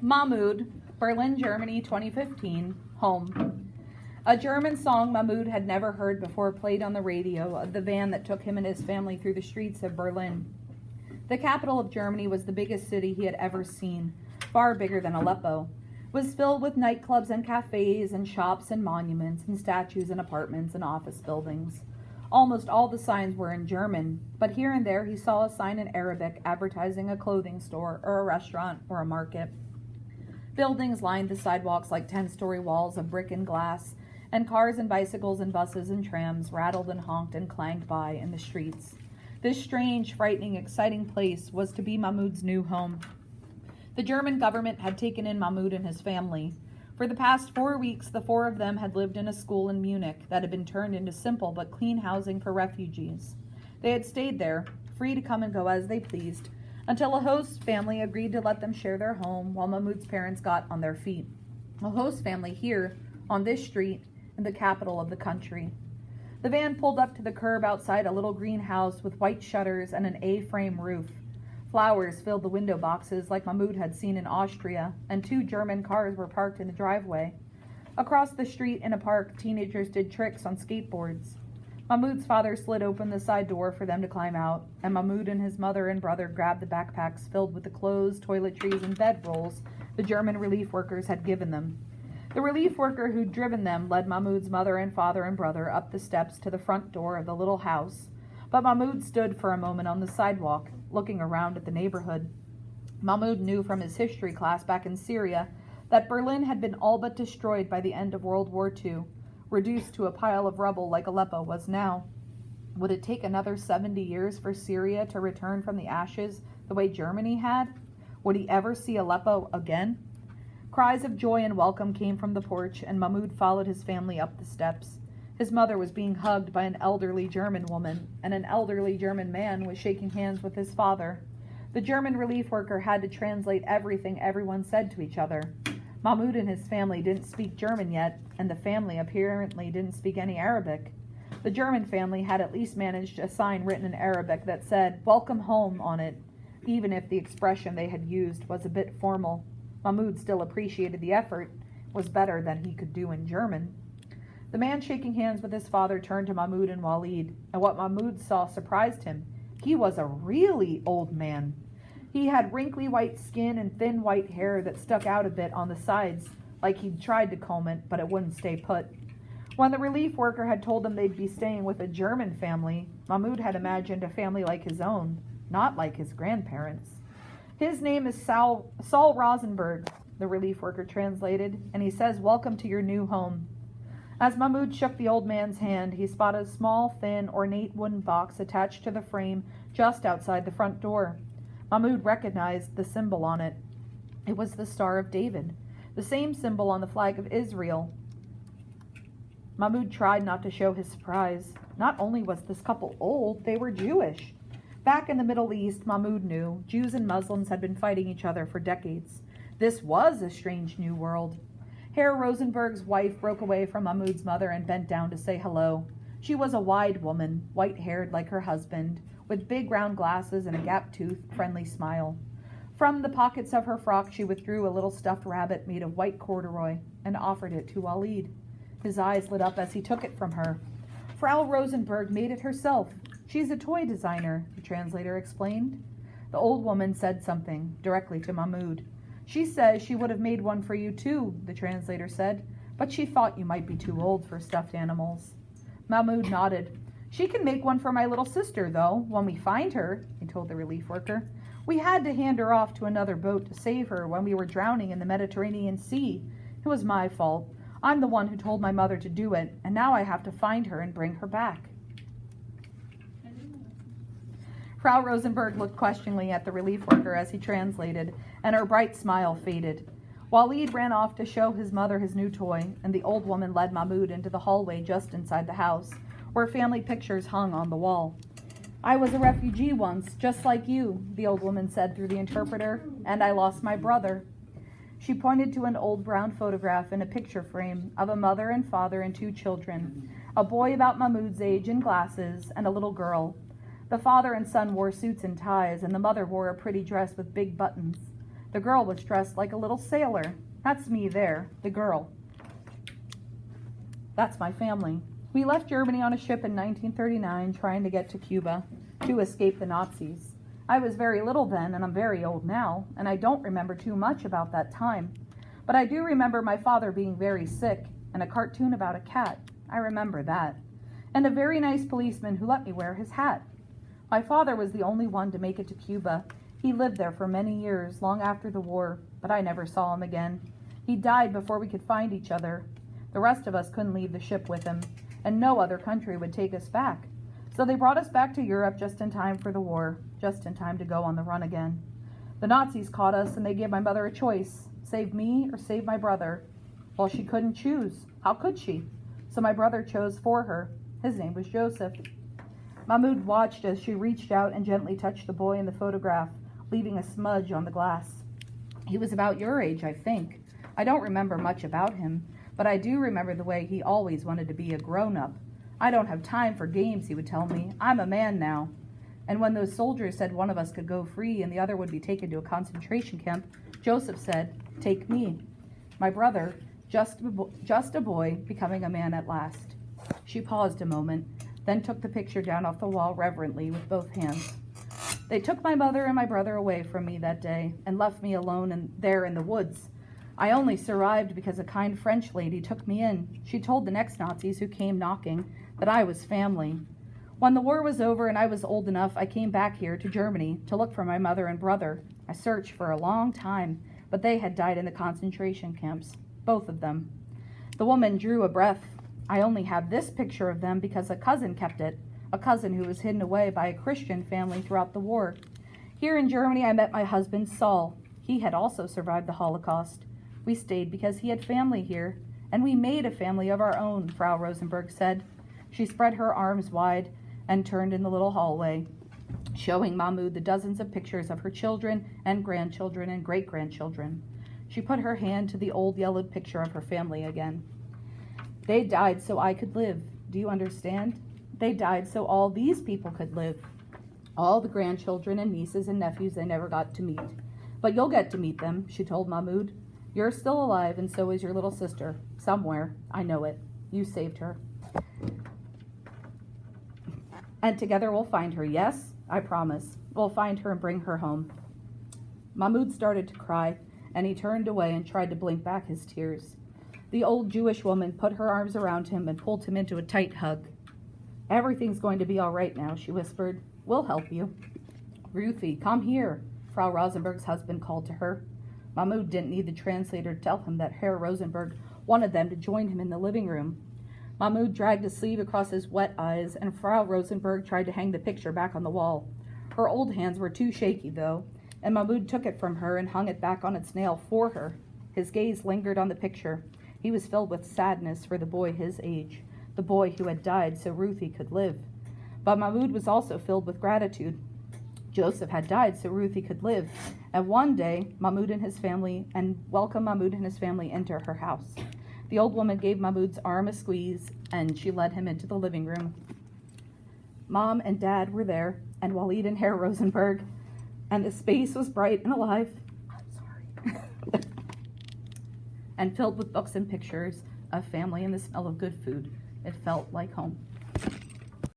Mahmoud, Berlin, Germany, 2015, Home. A German song Mahmoud had never heard before played on the radio of the van that took him and his family through the streets of Berlin. The capital of Germany was the biggest city he had ever seen, far bigger than Aleppo. It was filled with nightclubs and cafes and shops and monuments and statues and apartments and office buildings. Almost all the signs were in German, but here and there he saw a sign in Arabic advertising a clothing store or a restaurant or a market. Buildings lined the sidewalks like 10-story walls of brick and glass, and cars and bicycles and buses and trams rattled and honked and clanged by in the streets. This strange, frightening, exciting place was to be Mahmoud's new home. The German government had taken in Mahmoud and his family. For the past 4 weeks, the four of them had lived in a school in Munich that had been turned into simple but clean housing for refugees. They had stayed there, free to come and go as they pleased, until a host family agreed to let them share their home while Mahmoud's parents got on their feet. A host family here, on this street, in the capital of the country. The van pulled up to the curb outside a little green house with white shutters and an A-frame roof. Flowers filled the window boxes like Mahmoud had seen in Austria, and 2 German cars were parked in the driveway. Across the street in a park, teenagers did tricks on skateboards. Mahmoud's father slid open the side door for them to climb out, and Mahmoud and his mother and brother grabbed the backpacks filled with the clothes, toiletries, and bedrolls the German relief workers had given them. The relief worker who'd driven them led Mahmoud's mother and father and brother up the steps to the front door of the little house, but Mahmoud stood for a moment on the sidewalk, looking around at the neighborhood. Mahmoud knew from his history class back in Syria that Berlin had been all but destroyed by the end of World War II, reduced to a pile of rubble like Aleppo was now. Would it take another 70 years for Syria to return from the ashes the way Germany had? Would he ever see Aleppo again? Cries of joy and welcome came from the porch, and Mahmoud followed his family up the steps. His mother was being hugged by an elderly German woman, and an elderly German man was shaking hands with his father. The German relief worker had to translate everything everyone said to each other. Mahmoud and his family didn't speak German yet, and the family apparently didn't speak any Arabic. The German family had at least managed a sign written in Arabic that said, "Welcome home," on it, even if the expression they had used was a bit formal. Mahmoud still appreciated the effort. It was better than he could do in German. The man shaking hands with his father turned to Mahmoud and Walid, and what Mahmoud saw surprised him. He was a really old man. He had wrinkly white skin and thin white hair that stuck out a bit on the sides, like he'd tried to comb it, but it wouldn't stay put. When the relief worker had told them they'd be staying with a German family, Mahmoud had imagined a family like his own, not like his grandparents. "His name is Saul Rosenberg," the relief worker translated, "and he says, 'Welcome to your new home.'" As Mahmoud shook the old man's hand, he spotted a small, thin, ornate wooden box attached to the frame just outside the front door. Mahmoud recognized the symbol on it. It was the Star of David, the same symbol on the flag of Israel. Mahmoud tried not to show his surprise. Not only was this couple old, they were Jewish. Back in the Middle East, Mahmoud knew, Jews and Muslims had been fighting each other for decades. This was a strange new world. Herr Rosenberg's wife broke away from Mahmoud's mother and bent down to say hello. She was a wide woman, white-haired like her husband, with big round glasses and a gap-toothed, friendly smile. From the pockets of her frock, she withdrew a little stuffed rabbit made of white corduroy and offered it to Walid. His eyes lit up as he took it from her. "Frau Rosenberg made it herself. She's a toy designer," the translator explained. The old woman said something, directly to Mahmoud. "She says she would have made one for you too," the translator said, "but she thought you might be too old for stuffed animals." Mahmoud nodded. "She can make one for my little sister, though, when we find her," he told the relief worker. "We had to hand her off to another boat to save her when we were drowning in the Mediterranean Sea. It was my fault. I'm the one who told my mother to do it, and now I have to find her and bring her back." Frau Rosenberg looked questioningly at the relief worker as he translated, and her bright smile faded. Walid ran off to show his mother his new toy, and the old woman led Mahmoud into the hallway just inside the house, where family pictures hung on the wall. "I was a refugee once, just like you," the old woman said through the interpreter, "and I lost my brother." She pointed to an old brown photograph in a picture frame of a mother and father and 2 children, a boy about Mahmoud's age in glasses, and a little girl. The father and son wore suits and ties, and the mother wore a pretty dress with big buttons. The girl was dressed like a little sailor. That's me there, the girl. That's my family. We left Germany on a ship in 1939 trying to get to Cuba to escape the Nazis. I was very little then, and I'm very old now, and I don't remember too much about that time. But I do remember my father being very sick, and a cartoon about a cat. I remember that. And a very nice policeman who let me wear his hat. My father was the only one to make it to Cuba. He lived there for many years, long after the war, but I never saw him again. He died before we could find each other. The rest of us couldn't leave the ship with him, and no other country would take us back. So they brought us back to Europe just in time for the war, just in time to go on the run again. The Nazis caught us, and they gave my mother a choice, save me or save my brother. Well, she couldn't choose. How could she? So my brother chose for her. His name was Joseph. Mahmoud watched as she reached out and gently touched the boy in the photograph, leaving a smudge on the glass. He was about your age, I think. I don't remember much about him, but I do remember the way he always wanted to be a grown-up. I don't have time for games, he would tell me. I'm a man now. And when those soldiers said one of us could go free and the other would be taken to a concentration camp, Joseph said, "Take me." My brother, just a boy, becoming a man at last. She paused a moment, then took the picture down off the wall reverently with both hands. They took my mother and my brother away from me that day and left me alone there in the woods. I only survived because a kind French lady took me in. She told the next Nazis who came knocking that I was family. When the war was over and I was old enough, I came back here to Germany to look for my mother and brother. I searched for a long time, but they had died in the concentration camps, both of them. The woman drew a breath. I only have this picture of them because a cousin kept it, a cousin who was hidden away by a Christian family throughout the war. Here in Germany, I met my husband, Saul. He had also survived the Holocaust. We stayed because he had family here, and we made a family of our own, Frau Rosenberg said. She spread her arms wide and turned in the little hallway, showing Mahmoud the dozens of pictures of her children and grandchildren and great-grandchildren. She put her hand to the old yellowed picture of her family again. They died so I could live. Do you understand? They died so all these people could live. All the grandchildren and nieces and nephews they never got to meet. But you'll get to meet them, she told Mahmoud. You're still alive, and so is your little sister. Somewhere. I know it. You saved her. And together we'll find her, yes? I promise. We'll find her and bring her home. Mahmoud started to cry, and he turned away and tried to blink back his tears. The old Jewish woman put her arms around him and pulled him into a tight hug. Everything's going to be all right now, she whispered. We'll help you. Ruthie, come here, Frau Rosenberg's husband called to her. Mahmoud didn't need the translator to tell him that Herr Rosenberg wanted them to join him in the living room. Mahmoud dragged a sleeve across his wet eyes, and Frau Rosenberg tried to hang the picture back on the wall. Her old hands were too shaky, though, and Mahmoud took it from her and hung it back on its nail for her. His gaze lingered on the picture. He was filled with sadness for the boy his age, the boy who had died so Ruthie could live. But Mahmoud was also filled with gratitude. Joseph had died so Ruthie could live, and one day welcomed Mahmoud and his family into her house. The old woman gave Mahmoud's arm a squeeze, and she led him into the living room. Mom and Dad were there, and Walid and Herr Rosenberg, and the space was bright and alive. And filled with books and pictures of family and the smell of good food. It felt like home.